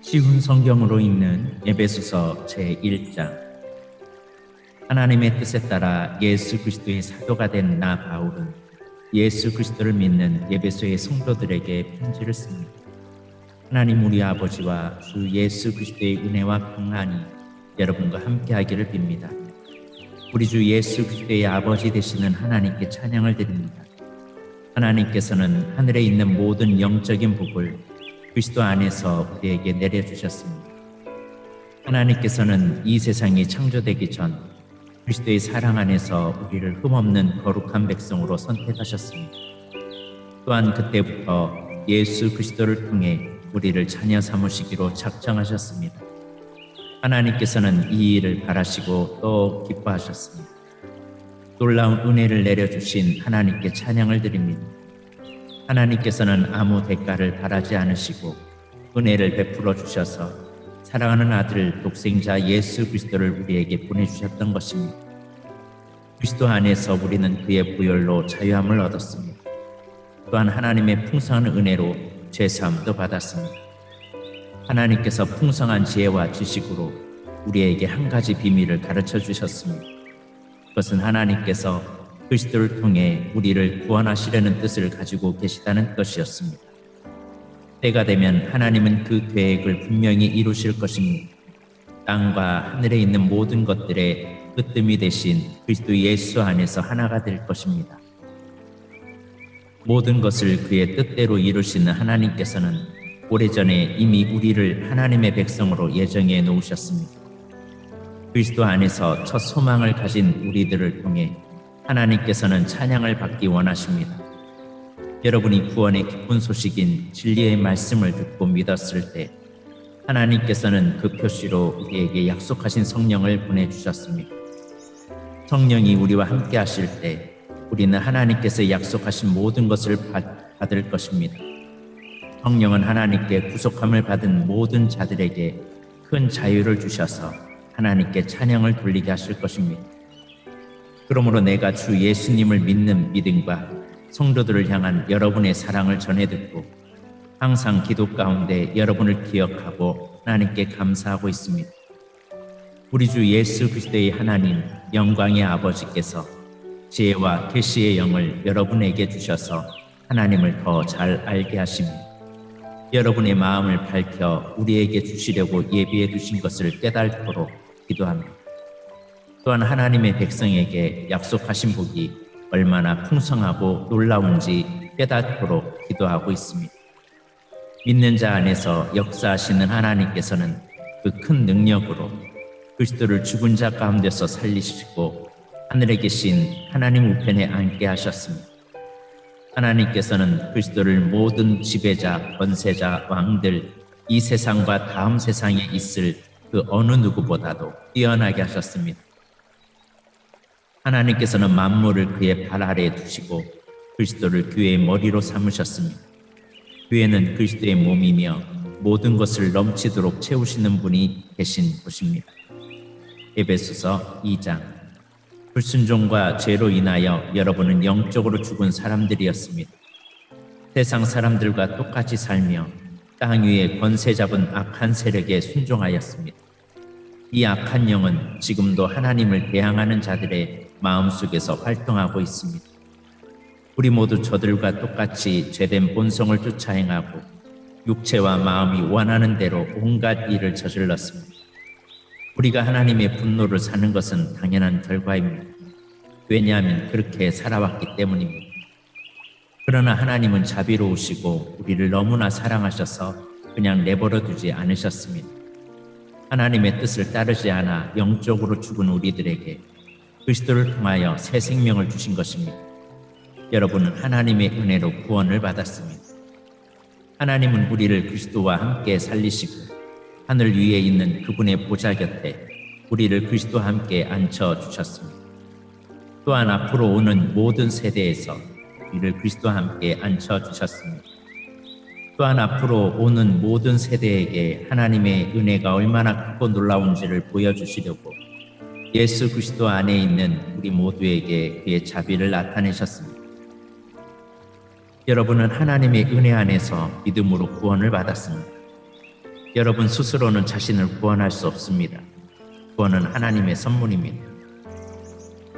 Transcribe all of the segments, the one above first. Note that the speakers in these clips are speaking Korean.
쉬운 성경으로 읽는 에베소서 제1장. 하나님의 뜻에 따라 예수 그리스도의 사도가 된 나 바울은 예수 그리스도를 믿는 에베소의 성도들에게 편지를 씁니다. 하나님 우리 아버지와 주 예수 그리스도의 은혜와 평안이 여러분과 함께하기를 빕니다. 우리 주 예수 그리스도의 아버지 되시는 하나님께 찬양을 드립니다. 하나님께서는 하늘에 있는 모든 영적인 복을 그리스도 안에서 우리에게 내려주셨습니다. 하나님께서는 이 세상이 창조되기 전 그리스도의 사랑 안에서 우리를 흠없는 거룩한 백성으로 선택하셨습니다. 또한 그때부터 예수 그리스도를 통해 우리를 자녀 삼으시기로 작정하셨습니다. 하나님께서는 이 일을 바라시고 또 기뻐하셨습니다. 놀라운 은혜를 내려주신 하나님께 찬양을 드립니다. 하나님께서는 아무 대가를 바라지 않으시고 은혜를 베풀어 주셔서 사랑하는 아들 독생자 예수 그리스도를 우리에게 보내주셨던 것입니다. 그리스도 안에서 우리는 그의 보혈로 자유함을 얻었습니다. 또한 하나님의 풍성한 은혜로 죄사함도 받았습니다. 하나님께서 풍성한 지혜와 지식으로 우리에게 한 가지 비밀을 가르쳐 주셨습니다. 그것은 하나님께서 그리스도를 통해 우리를 구원하시려는 뜻을 가지고 계시다는 것이었습니다. 때가 되면 하나님은 그 계획을 분명히 이루실 것입니다. 땅과 하늘에 있는 모든 것들의 으뜸이 되신 그리스도 예수 안에서 하나가 될 것입니다. 모든 것을 그의 뜻대로 이루시는 하나님께서는 오래전에 이미 우리를 하나님의 백성으로 예정해 놓으셨습니다. 그리스도 안에서 첫 소망을 가진 우리들을 통해 하나님께서는 찬양을 받기 원하십니다. 여러분이 구원의 기쁜 소식인 진리의 말씀을 듣고 믿었을 때 하나님께서는 그 표시로 우리에게 약속하신 성령을 보내주셨습니다. 성령이 우리와 함께 하실 때 우리는 하나님께서 약속하신 모든 것을 받을 것입니다. 성령은 하나님께 구속함을 받은 모든 자들에게 큰 자유를 주셔서 하나님께 찬양을 돌리게 하실 것입니다. 그러므로 내가 주 예수님을 믿는 믿음과 성도들을 향한 여러분의 사랑을 전해 듣고 항상 기도 가운데 여러분을 기억하고 하나님께 감사하고 있습니다. 우리 주 예수 그리스도의 하나님 영광의 아버지께서 지혜와 계시의 영을 여러분에게 주셔서 하나님을 더 잘 알게 하시며 여러분의 마음을 밝혀 우리에게 주시려고 예비해 두신 것을 깨닫도록 기도합니다. 또한 하나님의 백성에게 약속하신 복이 얼마나 풍성하고 놀라운지 깨닫도록 기도하고 있습니다. 믿는 자 안에서 역사하시는 하나님께서는 그 큰 능력으로 그리스도를 죽은 자 가운데서 살리시고 하늘에 계신 하나님 우편에 앉게 하셨습니다. 하나님께서는 그리스도를 모든 지배자, 권세자, 왕들, 이 세상과 다음 세상에 있을 그 어느 누구보다도 뛰어나게 하셨습니다. 하나님께서는 만물을 그의 발 아래에 두시고 그리스도를 교회의 머리로 삼으셨습니다. 교회는 그리스도의 몸이며 모든 것을 넘치도록 채우시는 분이 계신 곳입니다. 에베소서 2장. 불순종과 죄로 인하여 여러분은 영적으로 죽은 사람들이었습니다. 세상 사람들과 똑같이 살며 땅 위에 권세 잡은 악한 세력에 순종하였습니다. 이 악한 영은 지금도 하나님을 대항하는 자들의 마음속에서 활동하고 있습니다. 우리 모두 저들과 똑같이 죄된 본성을 쫓아 행하고 육체와 마음이 원하는 대로 온갖 일을 저질렀습니다. 우리가 하나님의 분노를 사는 것은 당연한 결과입니다. 왜냐하면 그렇게 살아왔기 때문입니다. 그러나 하나님은 자비로우시고 우리를 너무나 사랑하셔서 그냥 내버려 두지 않으셨습니다. 하나님의 뜻을 따르지 않아 영적으로 죽은 우리들에게 그리스도를 통하여 새 생명을 주신 것입니다. 여러분은 하나님의 은혜로 구원을 받았습니다. 하나님은 우리를 그리스도와 함께 살리시고 하늘 위에 있는 그분의 보좌 곁에 우리를 그리스도와 함께 앉혀주셨습니다. 또한 앞으로 오는 모든 세대에서 우리를 그리스도와 함께 앉혀주셨습니다. 또한 앞으로 오는 모든 세대에게 하나님의 은혜가 얼마나 크고 놀라운지를 보여주시려고 예수 그리스도 안에 있는 우리 모두에게 그의 자비를 나타내셨습니다. 여러분은 하나님의 은혜 안에서 믿음으로 구원을 받았습니다. 여러분 스스로는 자신을 구원할 수 없습니다. 구원은 하나님의 선물입니다.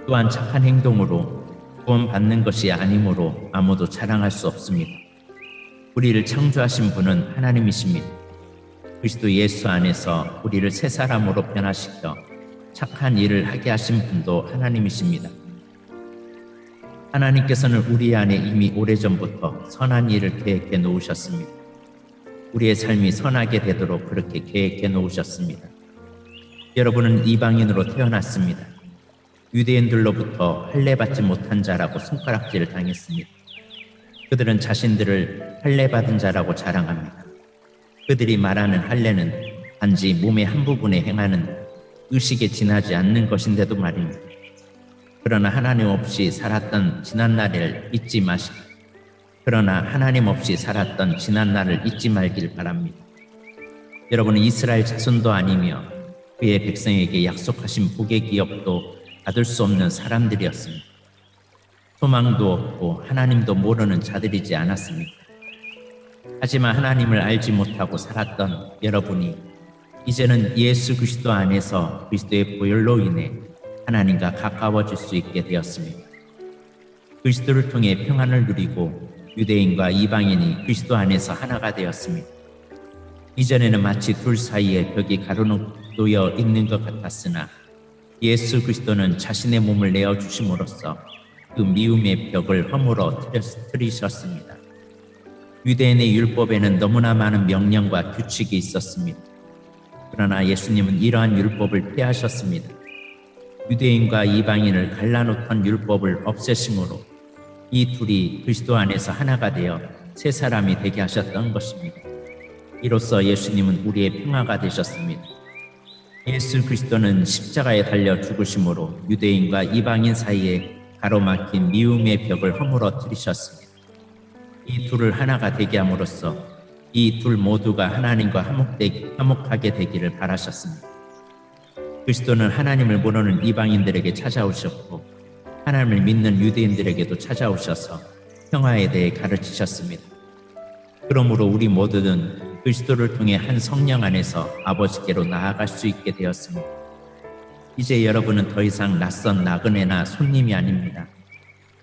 또한 착한 행동으로 구원받는 것이 아니므로 아무도 자랑할 수 없습니다. 우리를 창조하신 분은 하나님이십니다. 그리스도 예수 안에서 우리를 새 사람으로 변화시켜 착한 일을 하게 하신 분도 하나님이십니다. 하나님께서는 우리 안에 이미 오래전부터 선한 일을 계획해 놓으셨습니다. 우리의 삶이 선하게 되도록 그렇게 계획해 놓으셨습니다. 여러분은 이방인으로 태어났습니다. 유대인들로부터 할례받지 못한 자라고 손가락질을 당했습니다. 그들은 자신들을 할례받은 자라고 자랑합니다. 그들이 말하는 할례는 단지 몸의 한 부분에 행하는 의식에 지나지 않는 것인데도 말입니다. 그러나 하나님 없이 살았던 지난날을 잊지 마시고, 그러나 하나님 없이 살았던 지난날을 잊지 말길 바랍니다. 여러분은 이스라엘 자손도 아니며 그의 백성에게 약속하신 복의 기업도 받을 수 없는 사람들이었습니다. 소망도 없고 하나님도 모르는 자들이지 않았습니까? 하지만 하나님을 알지 못하고 살았던 여러분이 이제는 예수 그리스도 안에서 그리스도의 보혈로 인해 하나님과 가까워질 수 있게 되었습니다. 그리스도를 통해 평안을 누리고 유대인과 이방인이 그리스도 안에서 하나가 되었습니다. 이전에는 마치 둘 사이에 벽이 가로놓여 있는 것 같았으나 예수 그리스도는 자신의 몸을 내어주심으로써 그 미움의 벽을 허물어뜨리셨습니다. 유대인의 율법에는 너무나 많은 명령과 규칙이 있었습니다. 그러나 예수님은 이러한 율법을 폐하셨습니다. 유대인과 이방인을 갈라놓던 율법을 없애심으로 이 둘이 그리스도 안에서 하나가 되어 새 사람이 되게 하셨던 것입니다. 이로써 예수님은 우리의 평화가 되셨습니다. 예수 그리스도는 십자가에 달려 죽으심으로 유대인과 이방인 사이에 가로막힌 미움의 벽을 허물어뜨리셨습니다. 이 둘을 하나가 되게 함으로써 이 둘 모두가 하나님과 화목하게 되기를 바라셨습니다. 그리스도는 하나님을 모르는 이방인들에게 찾아오셨고 하나님을 믿는 유대인들에게도 찾아오셔서 평화에 대해 가르치셨습니다. 그러므로 우리 모두는 그리스도를 통해 한 성령 안에서 아버지께로 나아갈 수 있게 되었습니다. 이제 여러분은 더 이상 낯선 나그네나 손님이 아닙니다.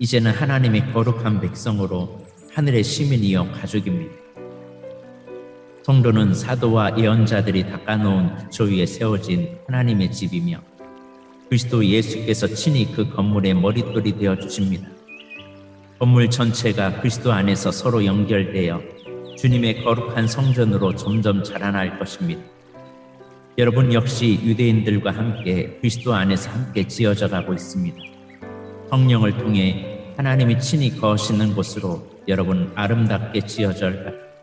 이제는 하나님의 거룩한 백성으로 하늘의 시민이요 가족입니다. 성도는 사도와 예언자들이 닦아놓은 기초 위에 세워진 하나님의 집이며 그리스도 예수께서 친히 그 건물의 머릿돌이 되어주십니다. 건물 전체가 그리스도 안에서 서로 연결되어 주님의 거룩한 성전으로 점점 자라날 것입니다. 여러분 역시 유대인들과 함께 그리스도 안에서 함께 지어져 가고 있습니다. 성령을 통해 하나님이 친히 거하시는 곳으로 여러분 아름답게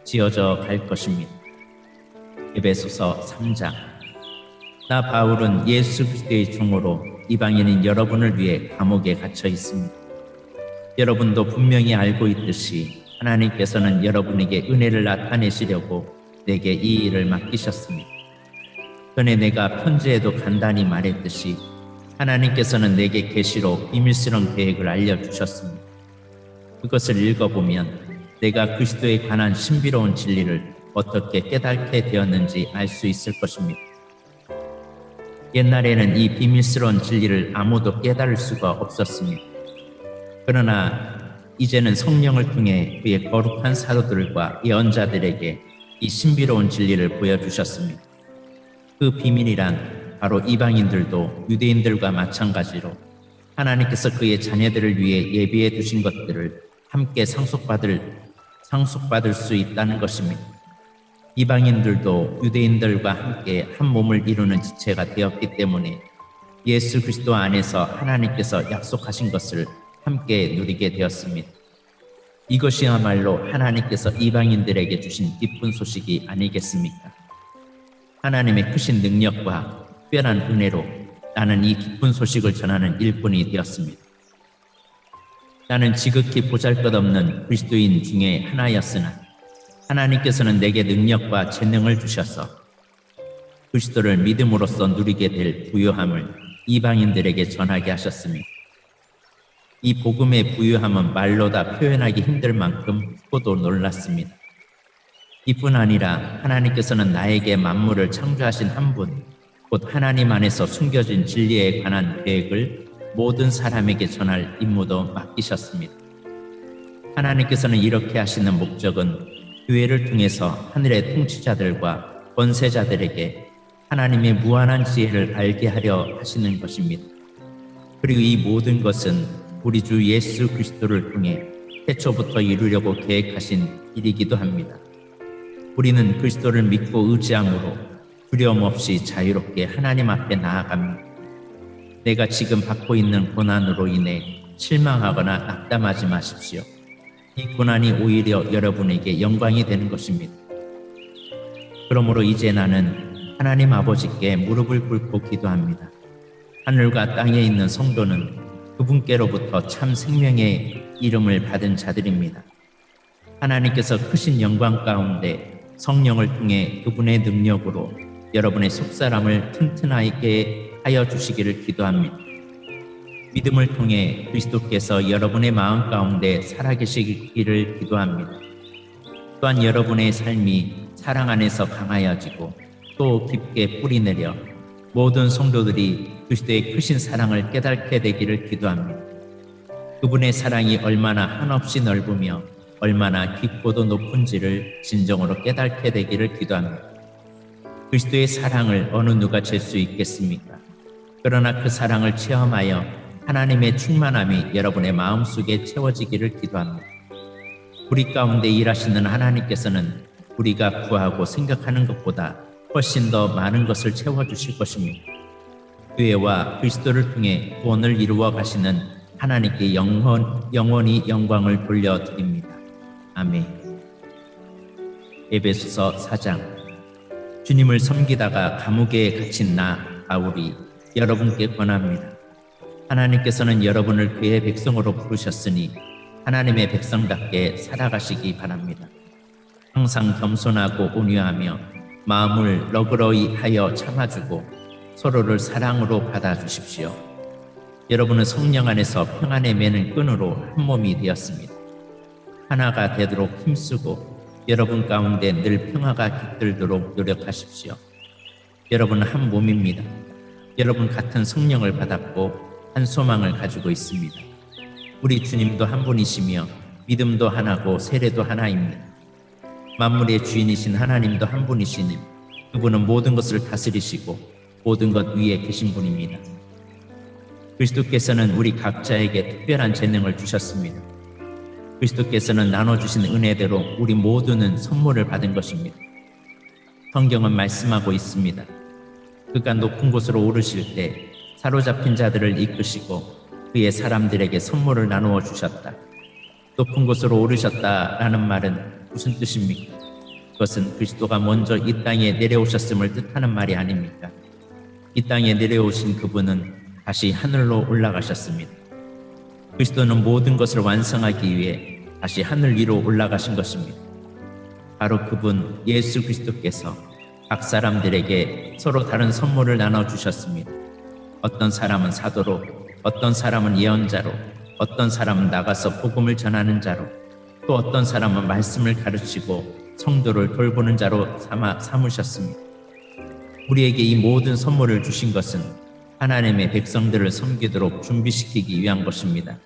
지어져 갈 것입니다. 에베소서 3장. 나 바울은 예수 그리스도의 종으로 이방인인 여러분을 위해 감옥에 갇혀 있습니다. 여러분도 분명히 알고 있듯이 하나님께서는 여러분에게 은혜를 나타내시려고 내게 이 일을 맡기셨습니다. 전에 내가 편지에도 간단히 말했듯이 하나님께서는 내게 계시로 비밀스러운 계획을 알려주셨습니다. 그것을 읽어보면 내가 그리스도에 관한 신비로운 진리를 어떻게 깨닫게 되었는지 알 수 있을 것입니다. 옛날에는 이 비밀스러운 진리를 아무도 깨달을 수가 없었습니다. 그러나 이제는 성령을 통해 그의 거룩한 사도들과 예언자들에게 이 신비로운 진리를 보여주셨습니다. 그 비밀이란 바로 이방인들도 유대인들과 마찬가지로 하나님께서 그의 자녀들을 위해 예비해 두신 것들을 함께 상속받을 수 있다는 것입니다. 이방인들도 유대인들과 함께 한 몸을 이루는 지체가 되었기 때문에 예수 그리스도 안에서 하나님께서 약속하신 것을 함께 누리게 되었습니다. 이것이야말로 하나님께서 이방인들에게 주신 기쁜 소식이 아니겠습니까? 하나님의 크신 능력과 특별한 은혜로 나는 이 기쁜 소식을 전하는 일꾼이 되었습니다. 나는 지극히 보잘것없는 그리스도인 중에 하나였으나 하나님께서는 내게 능력과 재능을 주셔서 그리스도를 믿음으로써 누리게 될 부유함을 이방인들에게 전하게 하셨습니다. 이 복음의 부유함은 말로 다 표현하기 힘들 만큼 크고도 놀랐습니다. 이뿐 아니라 하나님께서는 나에게 만물을 창조하신 한 분, 곧 하나님 안에서 숨겨진 진리에 관한 계획을 모든 사람에게 전할 임무도 맡기셨습니다. 하나님께서는 이렇게 하시는 목적은 교회를 통해서 하늘의 통치자들과 권세자들에게 하나님의 무한한 지혜를 알게 하려 하시는 것입니다. 그리고 이 모든 것은 우리 주 예수 그리스도를 통해 태초부터 이루려고 계획하신 일이기도 합니다. 우리는 그리스도를 믿고 의지함으로 두려움 없이 자유롭게 하나님 앞에 나아갑니다. 내가 지금 받고 있는 고난으로 인해 실망하거나 낙담하지 마십시오. 이 고난이 오히려 여러분에게 영광이 되는 것입니다. 그러므로 이제 나는 하나님 아버지께 무릎을 꿇고 기도합니다. 하늘과 땅에 있는 성도는 그분께로부터 참 생명의 이름을 받은 자들입니다. 하나님께서 크신 영광 가운데 성령을 통해 그분의 능력으로 여러분의 속사람을 튼튼하게 하여 주시기를 기도합니다. 믿음을 통해 그리스도께서 여러분의 마음 가운데 살아계시기를 기도합니다. 또한 여러분의 삶이 사랑 안에서 강하여지고 또 깊게 뿌리내려 모든 성도들이 그리스도의 크신 사랑을 깨닫게 되기를 기도합니다. 그분의 사랑이 얼마나 한없이 넓으며 얼마나 깊고도 높은지를 진정으로 깨닫게 되기를 기도합니다. 그리스도의 사랑을 어느 누가 잴 수 있겠습니까? 그러나 그 사랑을 체험하여 하나님의 충만함이 여러분의 마음속에 채워지기를 기도합니다. 우리 가운데 일하시는 하나님께서는 우리가 구하고 생각하는 것보다 훨씬 더 많은 것을 채워주실 것입니다. 교회와 그리스도를 통해 구원을 이루어 가시는 하나님께 영원히 영광을 돌려드립니다. 아멘. 에베소서 4장. 주님을 섬기다가 감옥에 갇힌 나 바울이 여러분께 권합니다. 하나님께서는 여러분을 그의 백성으로 부르셨으니 하나님의 백성답게 살아가시기 바랍니다. 항상 겸손하고 온유하며 마음을 너그러이 하여 참아주고 서로를 사랑으로 받아주십시오. 여러분은 성령 안에서 평안에 매는 끈으로 한 몸이 되었습니다. 하나가 되도록 힘쓰고 여러분 가운데 늘 평화가 깃들도록 노력하십시오. 여러분은 한 몸입니다. 여러분 같은 성령을 받았고 한 소망을 가지고 있습니다. 우리 주님도 한 분이시며 믿음도 하나고 세례도 하나입니다. 만물의 주인이신 하나님도 한 분이시니 그분은 모든 것을 다스리시고 모든 것 위에 계신 분입니다. 그리스도께서는 우리 각자에게 특별한 재능을 주셨습니다. 그리스도께서는 나눠주신 은혜대로 우리 모두는 선물을 받은 것입니다. 성경은 말씀하고 있습니다. 그가 높은 곳으로 오르실 때 사로잡힌 자들을 이끄시고 그의 사람들에게 선물을 나누어 주셨다. 높은 곳으로 오르셨다라는 말은 무슨 뜻입니까? 그것은 그리스도가 먼저 이 땅에 내려오셨음을 뜻하는 말이 아닙니까? 이 땅에 내려오신 그분은 다시 하늘로 올라가셨습니다. 그리스도는 모든 것을 완성하기 위해 다시 하늘 위로 올라가신 것입니다. 바로 그분 예수 그리스도께서 각 사람들에게 서로 다른 선물을 나눠주셨습니다. 어떤 사람은 사도로, 어떤 사람은 예언자로, 어떤 사람은 나가서 복음을 전하는 자로, 또 어떤 사람은 말씀을 가르치고 성도를 돌보는 자로 삼으셨습니다. 우리에게 이 모든 선물을 주신 것은 하나님의 백성들을 섬기도록 준비시키기 위한 것입니다.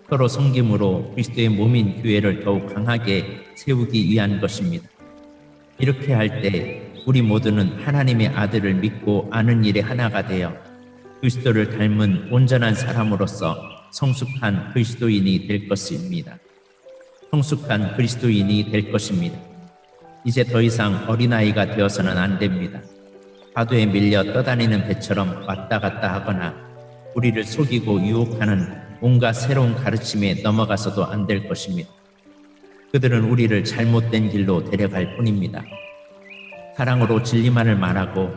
서로 섬김으로 그리스도의 몸인 교회를 더욱 강하게 세우기 위한 것입니다. 이렇게 할 때 우리 모두는 하나님의 아들을 믿고 아는 일에 하나가 되어 그리스도를 닮은 온전한 사람으로서 성숙한 그리스도인이 될 것입니다. 성숙한 그리스도인이 될 것입니다. 이제 더 이상 어린아이가 되어서는 안 됩니다. 파도에 밀려 떠다니는 배처럼 왔다 갔다 하거나 우리를 속이고 유혹하는 온갖 새로운 가르침에 넘어가서도 안 될 것입니다. 그들은 우리를 잘못된 길로 데려갈 뿐입니다. 사랑으로 진리만을 말하고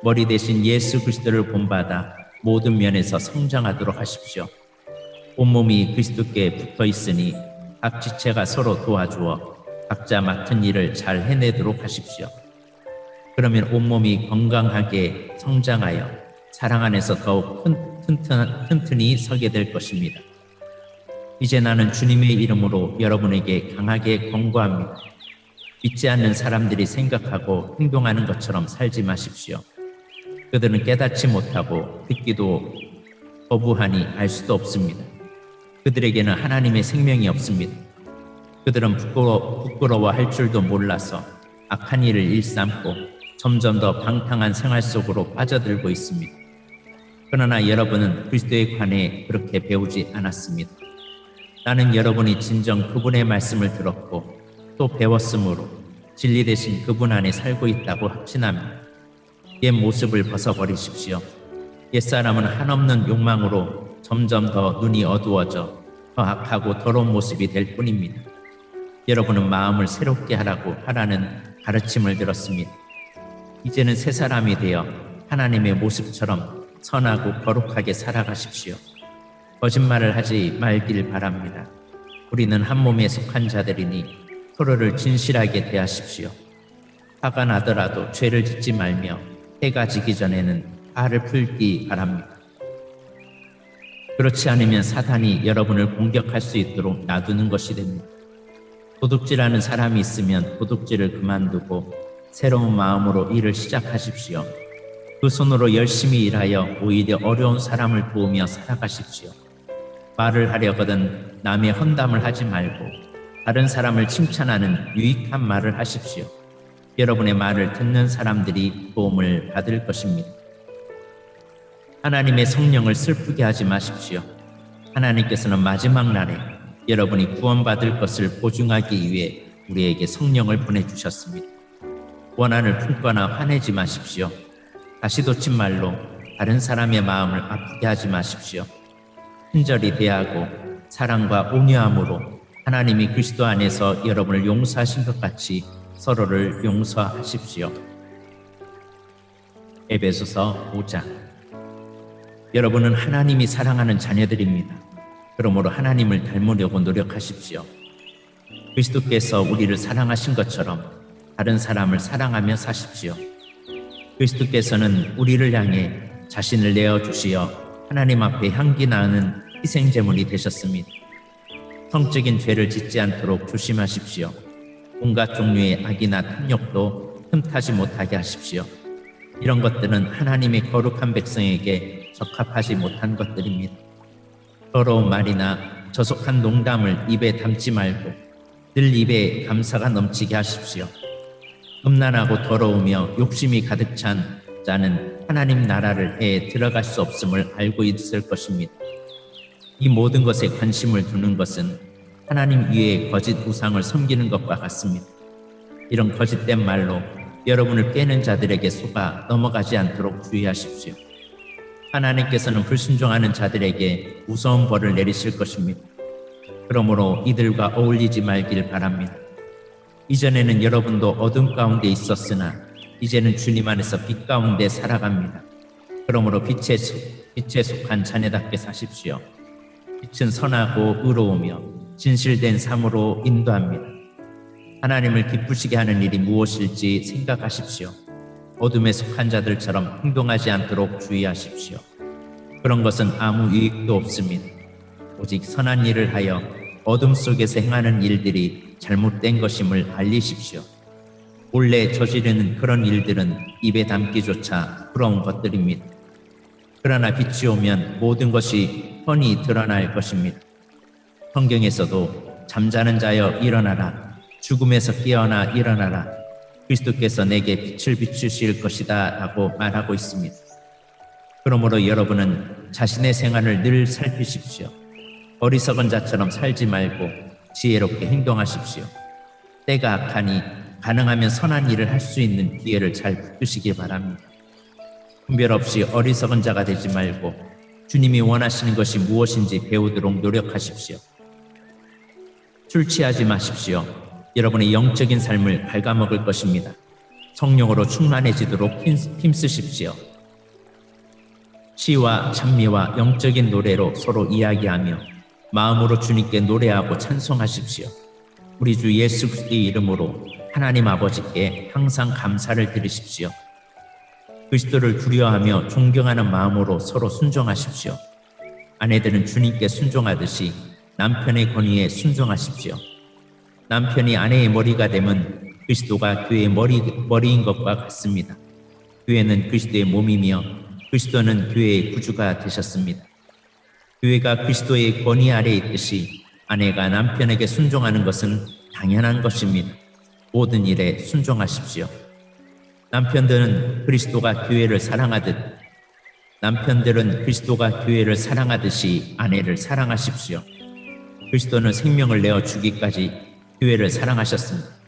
머리 대신 예수 그리스도를 본받아 모든 면에서 성장하도록 하십시오. 온몸이 그리스도께 붙어 있으니 각 지체가 서로 도와주어 각자 맡은 일을 잘 해내도록 하십시오. 그러면 온몸이 건강하게 성장하여 사랑 안에서 더욱 튼튼히 서게 될 것입니다. 이제 나는 주님의 이름으로 여러분에게 강하게 권고합니다. 믿지 않는 사람들이 생각하고 행동하는 것처럼 살지 마십시오. 그들은 깨닫지 못하고 듣기도 거부하니 알 수도 없습니다. 그들에게는 하나님의 생명이 없습니다. 그들은 부끄러워할 줄도 몰라서 악한 일을 일삼고 점점 더 방탕한 생활 속으로 빠져들고 있습니다. 그러나 여러분은 그리스도에 관해 그렇게 배우지 않았습니다. 나는 여러분이 진정 그분의 말씀을 들었고 또 배웠으므로 진리 대신 그분 안에 살고 있다고 확신합니다. 옛 모습을 벗어버리십시오. 옛사람은 한없는 욕망으로 점점 더 눈이 어두워져 더 악하고 더러운 모습이 될 뿐입니다. 여러분은 마음을 새롭게 하라는 가르침을 들었습니다. 이제는 새 사람이 되어 하나님의 모습처럼 선하고 거룩하게 살아가십시오. 거짓말을 하지 말길 바랍니다. 우리는 한 몸에 속한 자들이니 서로를 진실하게 대하십시오. 화가 나더라도 죄를 짓지 말며 해가 지기 전에는 화를 풀기 바랍니다. 그렇지 않으면 사탄이 여러분을 공격할 수 있도록 놔두는 것이 됩니다. 도둑질하는 사람이 있으면 도둑질을 그만두고 새로운 마음으로 일을 시작하십시오. 그 손으로 열심히 일하여 오히려 어려운 사람을 도우며 살아가십시오. 말을 하려거든 남의 험담을 하지 말고 다른 사람을 칭찬하는 유익한 말을 하십시오. 여러분의 말을 듣는 사람들이 도움을 받을 것입니다. 하나님의 성령을 슬프게 하지 마십시오. 하나님께서는 마지막 날에 여러분이 구원받을 것을 보증하기 위해 우리에게 성령을 보내주셨습니다. 원한을 품거나 화내지 마십시오. 다시 돋친 말로 다른 사람의 마음을 아프게 하지 마십시오. 친절히 대하고 사랑과 온유함으로 하나님이 그리스도 안에서 여러분을 용서하신 것 같이 서로를 용서하십시오. 에베소서 5장. 여러분은 하나님이 사랑하는 자녀들입니다. 그러므로 하나님을 닮으려고 노력하십시오. 그리스도께서 우리를 사랑하신 것처럼 다른 사람을 사랑하며 사십시오. 그리스도께서는 우리를 향해 자신을 내어주시어 하나님 앞에 향기 나는 희생제물이 되셨습니다. 성적인 죄를 짓지 않도록 조심하십시오. 온갖 종류의 악이나 탐욕도 틈타지 못하게 하십시오. 이런 것들은 하나님의 거룩한 백성에게 적합하지 못한 것들입니다. 더러운 말이나 저속한 농담을 입에 담지 말고 늘 입에 감사가 넘치게 하십시오. 음란하고 더러우며 욕심이 가득 찬 자는 하나님 나라를 해에 들어갈 수 없음을 알고 있을 것입니다. 이 모든 것에 관심을 두는 것은 하나님 위에 거짓 우상을 섬기는 것과 같습니다. 이런 거짓된 말로 여러분을 깨는 자들에게 속아 넘어가지 않도록 주의하십시오. 하나님께서는 불순종하는 자들에게 무서운 벌을 내리실 것입니다. 그러므로 이들과 어울리지 말길 바랍니다. 이전에는 여러분도 어둠 가운데 있었으나 이제는 주님 안에서 빛 가운데 살아갑니다. 그러므로 빛에 속한 자녀답게 사십시오. 빛은 선하고 의로우며 진실된 삶으로 인도합니다. 하나님을 기쁘시게 하는 일이 무엇일지 생각하십시오. 어둠에 속한 자들처럼 행동하지 않도록 주의하십시오. 그런 것은 아무 유익도 없습니다. 오직 선한 일을 하여 어둠 속에서 행하는 일들이 잘못된 것임을 알리십시오. 원래 저지르는 그런 일들은 입에 담기조차 부러운 것들입니다. 그러나 빛이 오면 모든 것이 뻔히 드러날 것입니다. 성경에서도 잠자는 자여 일어나라, 죽음에서 깨어나 일어나라, 그리스도께서 내게 빛을 비추실 것이다 라고 말하고 있습니다. 그러므로 여러분은 자신의 생활을 늘 살피십시오. 어리석은 자처럼 살지 말고 지혜롭게 행동하십시오. 때가 악하니 가능하면 선한 일을 할 수 있는 기회를 잘 붙드시기 바랍니다. 분별 없이 어리석은 자가 되지 말고 주님이 원하시는 것이 무엇인지 배우도록 노력하십시오. 술 취하지 마십시오. 여러분의 영적인 삶을 갉아먹을 것입니다. 성령으로 충만해지도록 힘쓰십시오. 시와 찬미와 영적인 노래로 서로 이야기하며 마음으로 주님께 노래하고 찬송하십시오. 우리 주 예수 그리스도의 이름으로 하나님 아버지께 항상 감사를 드리십시오. 그리스도를 두려워하며 존경하는 마음으로 서로 순종하십시오. 아내들은 주님께 순종하듯이 남편의 권위에 순종하십시오. 남편이 아내의 머리가 되면 그리스도가 교회의 머리인 것과 같습니다. 교회는 그리스도의 몸이며 그리스도는 교회의 구주가 되셨습니다. 교회가 그리스도의 권위 아래 있듯이 아내가 남편에게 순종하는 것은 당연한 것입니다. 모든 일에 순종하십시오. 남편들은 그리스도가 교회를 사랑하듯이 아내를 사랑하십시오. 그리스도는 생명을 내어 주기까지 교회를 사랑하셨습니다.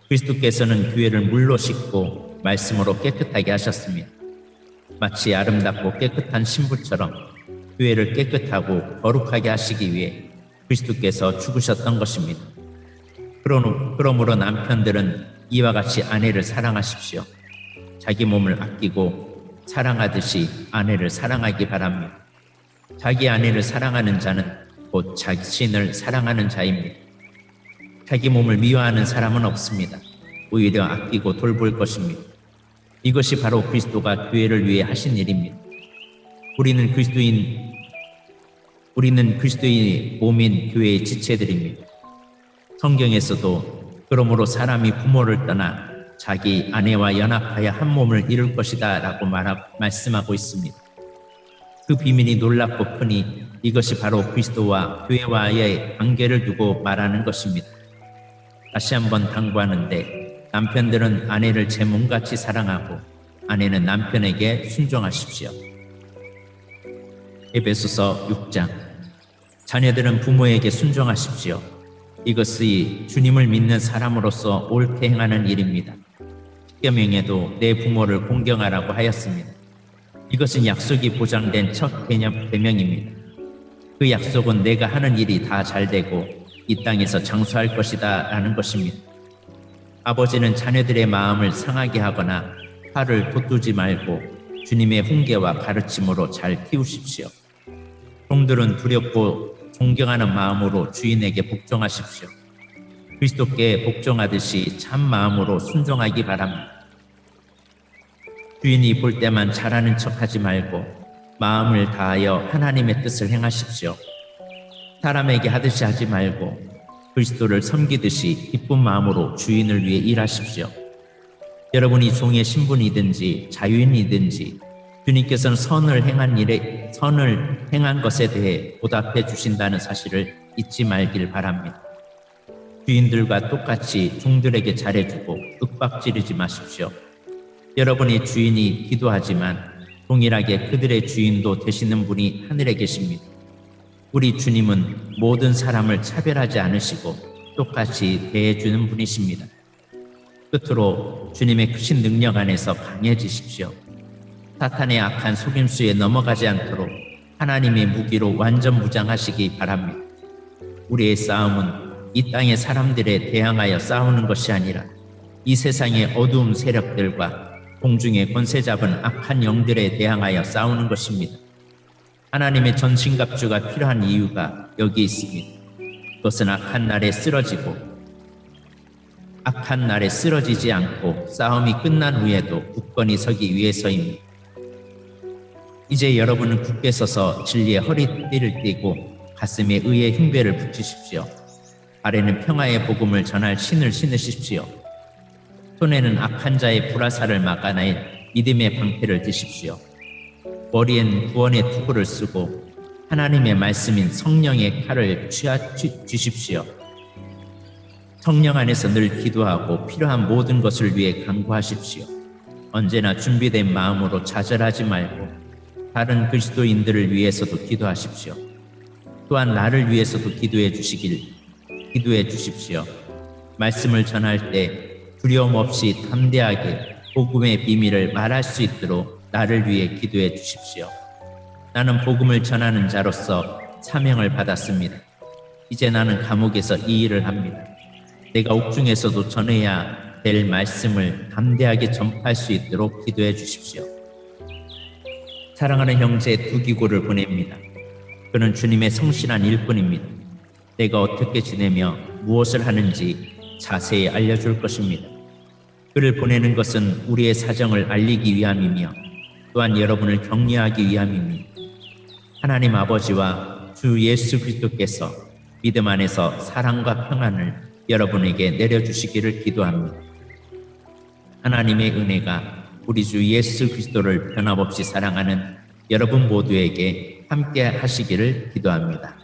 그리스도께서는 교회를 물로 씻고 말씀으로 깨끗하게 하셨습니다. 마치 아름답고 깨끗한 신부처럼 교회를 깨끗하고 거룩하게 하시기 위해 그리스도께서 죽으셨던 것입니다. 그러므로 남편들은 이와 같이 아내를 사랑하십시오. 자기 몸을 아끼고 사랑하듯이 아내를 사랑하기 바랍니다. 자기 아내를 사랑하는 자는 곧 자신을 사랑하는 자입니다. 자기 몸을 미워하는 사람은 없습니다. 오히려 아끼고 돌볼 것입니다. 이것이 바로 그리스도가 교회를 위해 하신 일입니다. 우리는 그리스도의 몸인 교회의 지체들입니다. 성경에서도 그러므로 사람이 부모를 떠나 자기 아내와 연합하여 한 몸을 이룰 것이다 라고 말씀하고 있습니다. 그 비밀이 놀랍고 크니 이것이 바로 그리스도와 교회와의 관계를 두고 말하는 것입니다. 다시 한번 당부하는데 남편들은 아내를 제 몸같이 사랑하고 아내는 남편에게 순종하십시오. 에베소서 6장. 자녀들은 부모에게 순종하십시오. 이것이 주님을 믿는 사람으로서 옳게 행하는 일입니다. 십계명에도 내 부모를 공경하라고 하였습니다. 이것은 약속이 보장된 첫 계명입니다. 그 약속은 내가 하는 일이 다 잘되고 이 땅에서 장수할 것이다 라는 것입니다. 아버지는 자녀들의 마음을 상하게 하거나 화를 돋우지 말고 주님의 훈계와 가르침으로 잘 키우십시오. 종들은 두렵고 존경하는 마음으로 주인에게 복종하십시오. 그리스도께 복종하듯이 참 마음으로 순종하기 바랍니다. 주인이 볼 때만 잘하는 척하지 말고 마음을 다하여 하나님의 뜻을 행하십시오. 사람에게 하듯이 하지 말고 그리스도를 섬기듯이 기쁜 마음으로 주인을 위해 일하십시오. 여러분이 종의 신분이든지 자유인이든지 주님께서는 선을 행한 것에 대해 보답해 주신다는 사실을 잊지 말길 바랍니다. 주인들과 똑같이 종들에게 잘해주고 윽박지르지 마십시오. 여러분의 주인이 기도하지만 동일하게 그들의 주인도 되시는 분이 하늘에 계십니다. 우리 주님은 모든 사람을 차별하지 않으시고 똑같이 대해주는 분이십니다. 끝으로 주님의 크신 능력 안에서 강해지십시오. 사탄의 악한 속임수에 넘어가지 않도록 하나님의 무기로 완전 무장하시기 바랍니다. 우리의 싸움은 이 땅의 사람들에 대항하여 싸우는 것이 아니라 이 세상의 어두운 세력들과 공중의 권세 잡은 악한 영들에 대항하여 싸우는 것입니다. 하나님의 전신갑주가 필요한 이유가 여기 있습니다. 그것은 악한 날에 쓰러지지 않고 싸움이 끝난 후에도 굳건히 서기 위해서입니다. 이제 여러분은 굳게 서서 진리의 허리띠를 띠고 가슴에 의의 흉배를 붙이십시오. 발에는 평화의 복음을 전할 신을 신으십시오. 손에는 악한 자의 불화살을 막아낼 믿음의 방패를 드십시오. 머리엔 구원의 투구를 쓰고 하나님의 말씀인 성령의 칼을 쥐십시오. 성령 안에서 늘 기도하고 필요한 모든 것을 위해 간구하십시오. 언제나 준비된 마음으로 좌절하지 말고 다른 그리스도인들을 위해서도 기도하십시오. 또한 나를 위해서도 기도해 주십시오. 말씀을 전할 때 두려움 없이 담대하게 복음의 비밀을 말할 수 있도록 나를 위해 기도해 주십시오. 나는 복음을 전하는 자로서 사명을 받았습니다. 이제 나는 감옥에서 이 일을 합니다. 내가 옥중에서도 전해야 될 말씀을 담대하게 전파할 수 있도록 기도해 주십시오. 사랑하는 형제 두기고를 보냅니다. 그는 주님의 성실한 일꾼입니다. 내가 어떻게 지내며 무엇을 하는지 자세히 알려줄 것입니다. 그를 보내는 것은 우리의 사정을 알리기 위함이며 또한 여러분을 격려하기 위함입니다. 하나님 아버지와 주 예수 그리스도께서 믿음 안에서 사랑과 평안을 여러분에게 내려주시기를 기도합니다. 하나님의 은혜가 우리 주 예수 그리스도를 변함없이 사랑하는 여러분 모두에게 함께 하시기를 기도합니다.